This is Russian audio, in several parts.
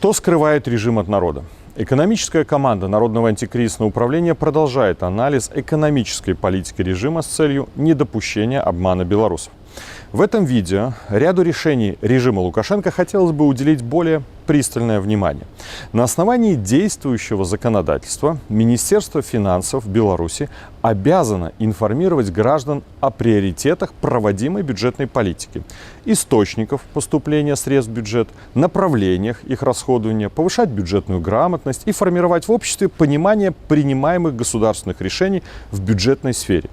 Что скрывает режим от народа? Экономическая команда Народного антикризисного управления продолжает анализ экономической политики режима с целью недопущения обмана белорусов. В этом видео ряду решений режима Лукашенко хотелось бы уделить более пристальное внимание. На основании действующего законодательства Министерство финансов Беларуси обязано информировать граждан о приоритетах проводимой бюджетной политики, источников поступления средств в бюджет, направлениях их расходования, повышать бюджетную грамотность и формировать в обществе понимание принимаемых государственных решений в бюджетной сфере.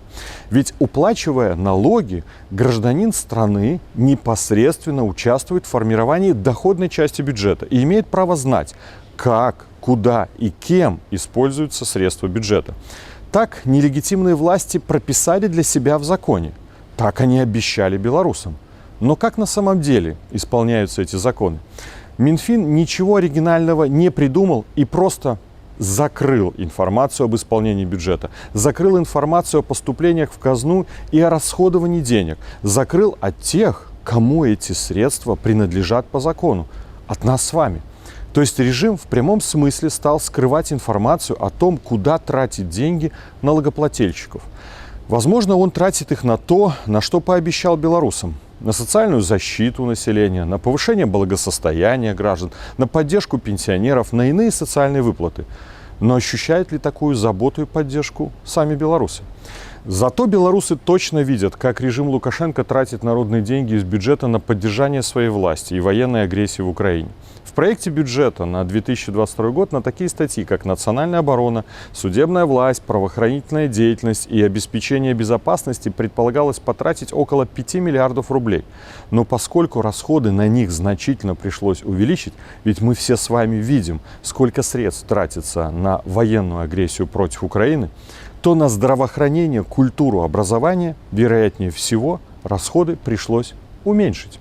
Ведь, уплачивая налоги, гражданин страны непосредственно участвует в формировании доходной части бюджета и имеет право знать, как, куда и кем используются средства бюджета. Так нелегитимные власти прописали для себя в законе. Так они обещали белорусам. Но как на самом деле исполняются эти законы? Минфин ничего оригинального не придумал и просто закрыл информацию об исполнении бюджета, закрыл информацию о поступлениях в казну и о расходовании денег, закрыл от тех, кому эти средства принадлежат по закону, от нас с вами. То есть режим в прямом смысле стал скрывать информацию о том, куда тратить деньги налогоплательщиков. Возможно, он тратит их на то, на что пообещал белорусам. На социальную защиту населения, на повышение благосостояния граждан, на поддержку пенсионеров, на иные социальные выплаты. Но ощущают ли такую заботу и поддержку сами белорусы? Зато белорусы точно видят, как режим Лукашенко тратит народные деньги из бюджета на поддержание своей власти и военной агрессии в Украине. В проекте бюджета на 2022 год на такие статьи, как национальная оборона, судебная власть, правоохранительная деятельность и обеспечение безопасности предполагалось потратить около 5 миллиардов рублей. Но поскольку расходы на них значительно пришлось увеличить, ведь мы все с вами видим, сколько средств тратится на военную агрессию против Украины, то на здравоохранение, культуру, образование, вероятнее всего, расходы пришлось уменьшить.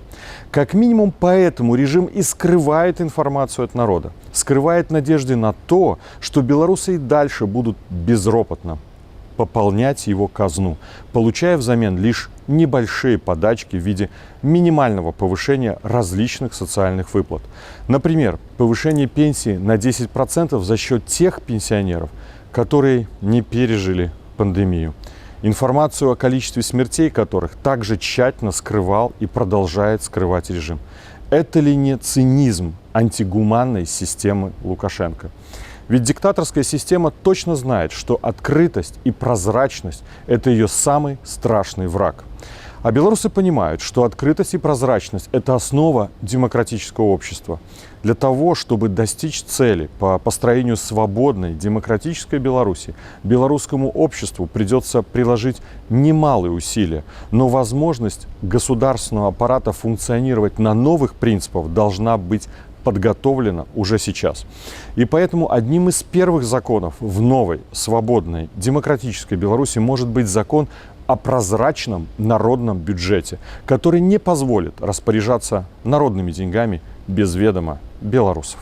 Как минимум поэтому режим и скрывает информацию от народа, скрывает надежды на то, что белорусы и дальше будут безропотно пополнять его казну, получая взамен лишь небольшие подачки в виде минимального повышения различных социальных выплат. Например, повышение пенсии на 10% за счет тех пенсионеров, которые не пережили пандемию. Информацию о количестве смертей которых также тщательно скрывал и продолжает скрывать режим. Это ли не цинизм антигуманной системы Лукашенко? Ведь диктаторская система точно знает, что открытость и прозрачность – это ее самый страшный враг. А белорусы понимают, что открытость и прозрачность – это основа демократического общества. Для того, чтобы достичь цели по построению свободной, демократической Беларуси, белорусскому обществу придется приложить немалые усилия. Но возможность государственного аппарата функционировать на новых принципах должна быть подготовлена уже сейчас. И поэтому одним из первых законов в новой, свободной, демократической Беларуси может быть закон о прозрачном народном бюджете, который не позволит распоряжаться народными деньгами без ведома белорусов.